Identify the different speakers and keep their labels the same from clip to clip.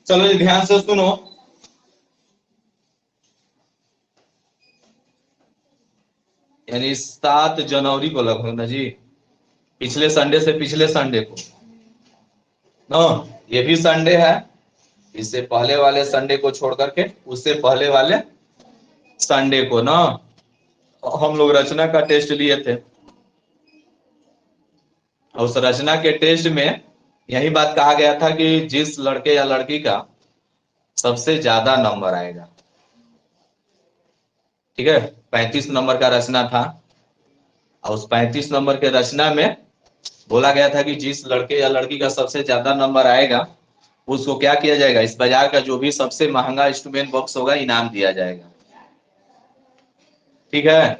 Speaker 1: चलो जी ध्यान से सुनो। यानी 7 जनवरी को लगभग ना जी, पिछले संडे से पिछले संडे को ना, ये भी संडे है, इससे पहले वाले संडे को छोड़ करके उससे पहले वाले संडे को ना हम लोग रचना का टेस्ट लिए थे। और उस रचना के टेस्ट में यही बात कहा गया था कि जिस लड़के या लड़की का सबसे ज्यादा नंबर आएगा, ठीक है, 35 नंबर का रचना था। और उस 35 नंबर के रचना में बोला गया था कि जिस लड़के या लड़की का सबसे ज्यादा नंबर आएगा उसको क्या किया जाएगा, इस बाजार का जो भी सबसे महंगा इंस्ट्रूमेंट बॉक्स होगा इनाम दिया जाएगा, ठीक है।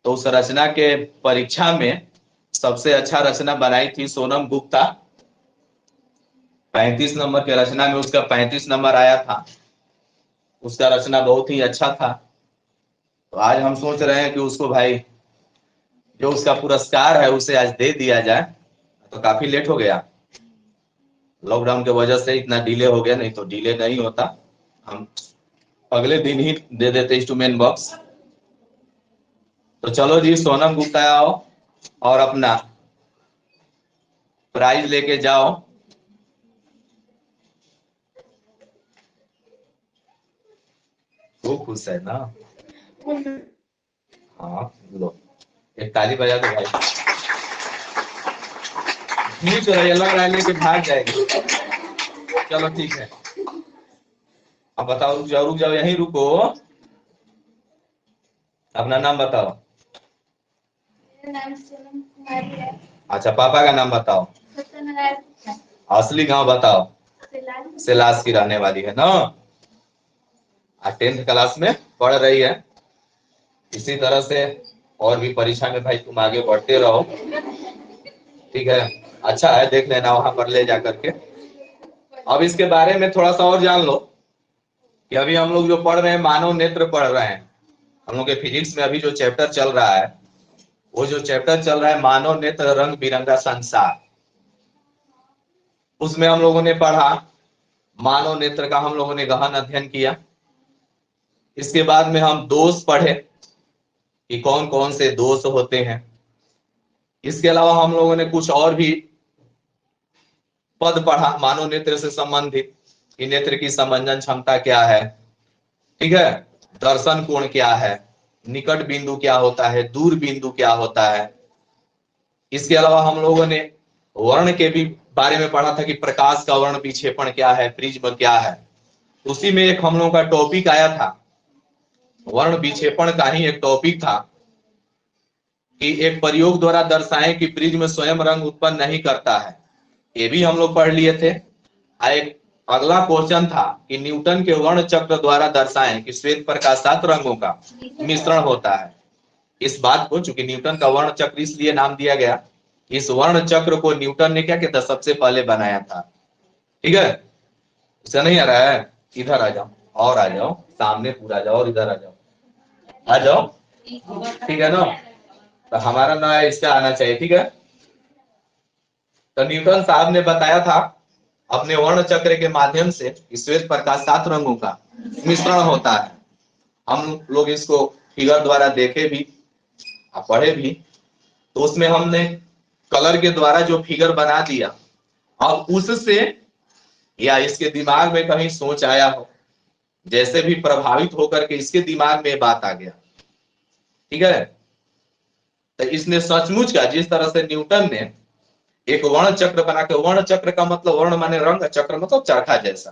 Speaker 1: तो उस रचना के परीक्षा में सबसे अच्छा रचना बनाई थी सोनम गुप्ता। 35 नंबर के रचना में उसका 35 नंबर आया था। उसका रचना बहुत ही अच्छा था। तो आज हम सोच रहे हैं कि उसको भाई जो उसका पुरस्कार है उसे आज दे दिया जाए। तो काफी लेट हो गया, लॉकडाउन के वजह से इतना डिले हो गया, नहीं तो डिले नहीं होता, हम अगले दिन ही दे देते इंस्ट्रूमेंट बॉक्स। तो चलो जी सोनम गुप्ता आओ और अपना प्राइज लेके जाओ। खूब खुश है ना? हाँ लो, एक ताली बजा दो भाई। नहीं तो लग रहा है लेके भाग जाएगी। चलो ठीक है, अब बताओ, रुक जाओ यहीं रुको। अपना नाम बताओ।
Speaker 2: नाम सोनम कुमारी है।
Speaker 1: अच्छा, पापा का नाम बताओ। असली गांव बताओ। सिलास की रहने वाली है ना? 10th क्लास में पढ़ रही है। इसी तरह से और भी परीक्षा में भाई तुम आगे बढ़ते रहो, ठीक है। अच्छा है, देख लेना वहां पर ले जा करके। अब इसके बारे में थोड़ा सा और जान लो कि अभी हम लोग जो पढ़ रहे हैं मानव नेत्र पढ़ रहे हैं। हम लोग के फिजिक्स में अभी जो चैप्टर चल रहा है, वो जो चैप्टर चल रहा है मानव नेत्र रंग बिरंगा संसार, उसमें हम लोगों ने पढ़ा, मानव नेत्र का हम लोगों ने गहन अध्ययन किया। इसके बाद में हम दोष पढ़े कि कौन कौन से दोष होते हैं। इसके अलावा हम लोगों ने कुछ और भी पद पढ़ा मानव नेत्र से संबंधित, कि नेत्र की समंजन क्षमता क्या है, ठीक है, दर्शन कोण क्या है, निकट बिंदु क्या होता है, दूर बिंदु क्या होता है। इसके अलावा हम लोगों ने वर्ण के भी बारे में पढ़ा था कि प्रकाश का वर्ण विक्षेपण क्या है, प्रिज्म क्या है। उसी में एक हम लोगों का टॉपिक आया था, वर्ण विक्षेपण का ही एक टॉपिक था कि एक प्रयोग द्वारा दर्शाएं कि प्रिज्म स्वयं रंग उत्पन्न नहीं करता है। ये भी हम लोग पढ़ लिए थे। एक अगला क्वेश्चन था कि न्यूटन के वर्ण चक्र द्वारा दर्शाएं कि श्वेत प्रकाश 7 रंगों का मिश्रण होता है। इस बात को, चूंकि न्यूटन का वर्ण चक्र इसलिए नाम दिया गया, इस वर्ण चक्र को न्यूटन ने क्या किया था, सबसे पहले बनाया था, ठीक है। उसे नहीं आ रहा है, इधर आ जाओ और आ जाओ सामने, पूरा जाओ और इधर आ जाओ, आ जाओ, ठीक है ना। तो हमारा ना इसका आना चाहिए, ठीक है। तो न्यूटन साहब ने बताया था अपने वर्ण चक्र के माध्यम से श्वेत प्रकाश 7 रंगों का मिश्रण होता है। हम लोग इसको फिगर द्वारा देखे भी, पढ़े भी। तो उसमें हमने कलर के द्वारा जो फिगर बना दिया, अब उससे या इसके दिमाग में कहीं सोच आया हो, जैसे भी प्रभावित होकर के इसके दिमाग में बात आ गया, ठीक है। तो इसने सचमुच का, जिस तरह से न्यूटन ने एक वर्ण चक्र बना के, वर्ण चक्र का मतलब वर्ण माने रंग, चक्र मतलब चरखा जैसा,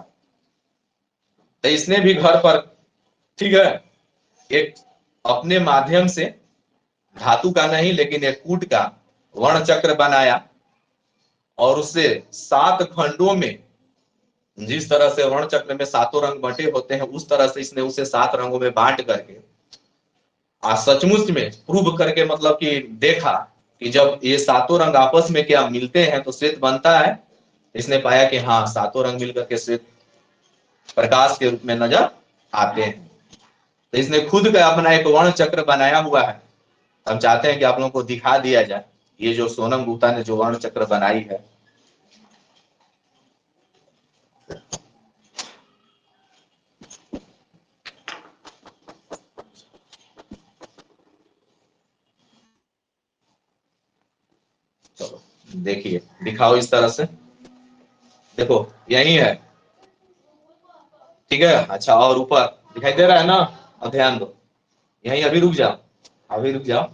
Speaker 1: तो इसने भी घर पर, ठीक है, एक अपने माध्यम से धातु का नहीं लेकिन एक कूट का वर्ण चक्र बनाया और उससे 7 खंडों में, जिस तरह से वर्ण चक्र में 7 रंग बटे होते हैं उस तरह से इसने उसे 7 रंगों में बांट करके सचमुच में प्रूव करके, मतलब कि देखा कि जब ये 7 रंग आपस में क्या मिलते हैं तो श्वेत बनता है। इसने पाया कि हाँ 7 रंग मिलकर के श्वेत प्रकाश के रूप में नजर आते हैं। तो इसने खुद का अपना एक वर्ण चक्र बनाया हुआ है। हम चाहते हैं कि आप लोगों को दिखा दिया जाए। ये जो सोनम गुप्ता ने जो वर्ण चक्र बनाई है, चलो देखिए, दिखाओ इस तरह से, देखो यही है, ठीक है। अच्छा, और ऊपर दिखाई दे रहा है ना, अब ध्यान दो, यही अभी रुक जाओ, अभी रुक जाओ,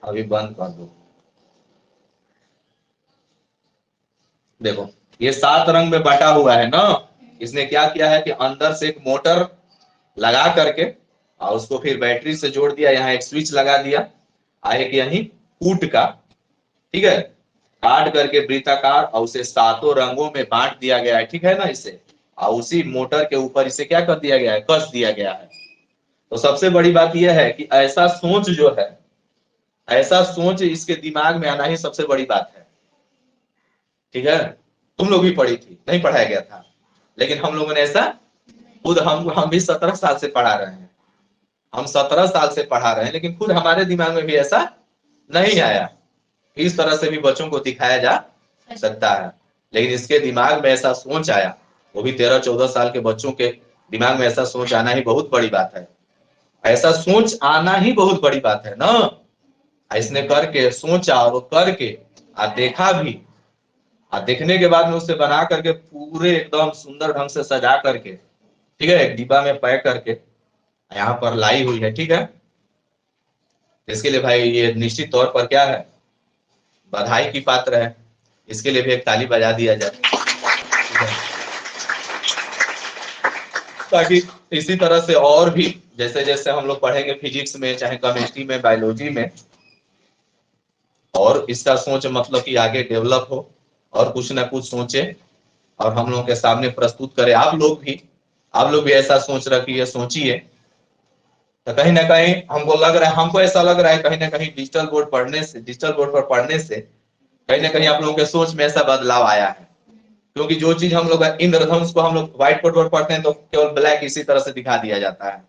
Speaker 1: अभी बंद कर दो। देखो ये 7 रंग में बटा हुआ है ना, इसने क्या किया है कि अंदर से एक मोटर लगा करके और उसको फिर बैटरी से जोड़ दिया, यहाँ एक स्विच लगा दिया, एक यही कूट का, ठीक है, काट करके वृत्ताकार और उसे 7 रंगों में बांट दिया गया है, ठीक है ना इसे, और उसी मोटर के ऊपर इसे क्या कर दिया गया है, कस दिया गया है। तो सबसे बड़ी बात यह है कि ऐसा सोच जो है, ऐसा सोच इसके दिमाग में आना ही सबसे बड़ी बात है, ठीक है। तुम लोग भी पढ़ी थी, नहीं पढ़ाया गया था, लेकिन हम लोगों ने ऐसा खुद, हम भी 17 साल से पढ़ा रहे हैं, हम 17 साल से पढ़ा रहे हैं, लेकिन खुद हमारे दिमाग में भी ऐसा नहीं आया। इस तरह से भी बच्चों को दिखाया जा सकता है, लेकिन इसके दिमाग में ऐसा सोच आया, वो भी 13-14 साल के बच्चों के दिमाग में ऐसा सोच आना ही बहुत बड़ी बात है। ऐसा सोच आना ही बहुत बड़ी बात है ना। इसने करके सोचा और वो करके देखा भी, देखने के बाद में उसे बना करके पूरे एकदम सुंदर ढंग से सजा करके, ठीक है, एक डिब्बा में पैक करके यहाँ पर लाई हुई है, ठीक है। इसके लिए भाई ये निश्चित तौर पर क्या है, बधाई की पात्र है। इसके लिए भी एक ताली बजा दिया जाए, ताकि इसी तरह से और भी जैसे जैसे हम लोग पढ़ेंगे फिजिक्स में, चाहे केमिस्ट्री में, बायोलॉजी में, और इसका सोच मतलब कि आगे डेवलप हो और कुछ ना कुछ सोचे और हम लोगों के सामने प्रस्तुत करे। आप लोग भी ऐसा सोच रखिए, सोचिए। तो कहीं ना कहीं हमको लग रहा है, हमको ऐसा लग रहा है कहीं ना कहीं डिजिटल बोर्ड पर पढ़ने से कहीं ना कहीं आप लोगों के सोच में ऐसा बदलाव आया है। क्योंकि जो चीज हम लोग इंद्रधनुष को हम लोग व्हाइट बोर्ड पर पढ़ते हैं तो केवल ब्लैक इसी तरह से दिखा दिया जाता है,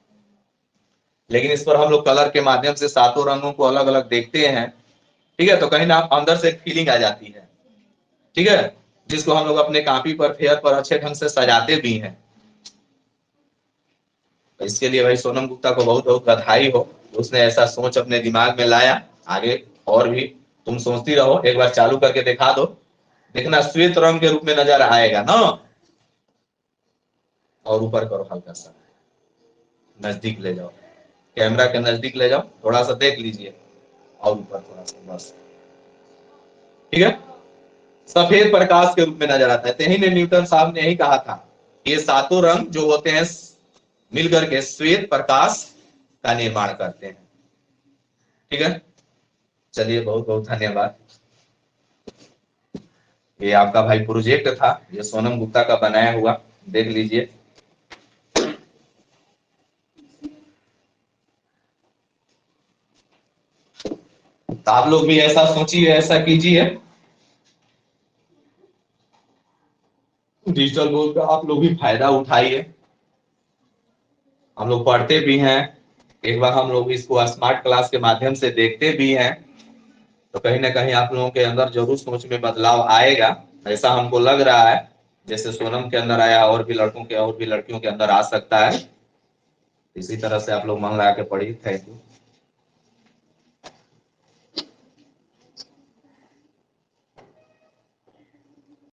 Speaker 1: लेकिन इस पर हम लोग कलर के माध्यम से 7 रंगों को अलग अलग देखते हैं, ठीक है। तो कहीं ना अंदर से एक फीलिंग आ जाती है, ठीक है, जिसको हम लोग अपने कॉपी पर, फेयर पर अच्छे ढंग से सजाते भी हैं। तो इसके लिए भाई सोनम गुप्ता को बहुत बहुत बधाई हो, उसने ऐसा सोच अपने दिमाग में लाया। आगे और भी तुम सोचती रहो, एक बार चालू करके दिखा दो, देखना श्वेत रंग के रूप में नजर आएगा ना। और ऊपर करो, हल्का सा नजदीक ले जाओ, कैमरा के नजदीक ले जाओ, थोड़ा सा देख लीजिए, और ऊपर थोड़ा सा, बस, ठीक है। सफेद प्रकाश के रूप में नजर आता है। यही ने न्यूटन साहब ने यही कहा था, ये 7 रंग जो होते हैं मिलकर के श्वेत प्रकाश का निर्माण करते हैं, ठीक है। चलिए, बहुत बहुत धन्यवाद। ये आपका भाई प्रोजेक्ट था, ये सोनम गुप्ता का बनाया हुआ, देख लीजिए। तो आप लोग भी ऐसा सोचिए, ऐसा कीजिए। डिजिटल बोर्ड का आप लोग भी फायदा उठाइए। हम लोग पढ़ते भी हैं, एक बार हम लोग इसको स्मार्ट क्लास के माध्यम से देखते भी हैं, तो कहीं ना कहीं आप लोगों के अंदर जरूर सोच में बदलाव आएगा, ऐसा हमको लग रहा है। जैसे सोनम के अंदर आया, और भी लड़कों के और भी लड़कियों के अंदर आ सकता है। इसी तरह से आप लोग मन लगा के पढ़िए। Thank you.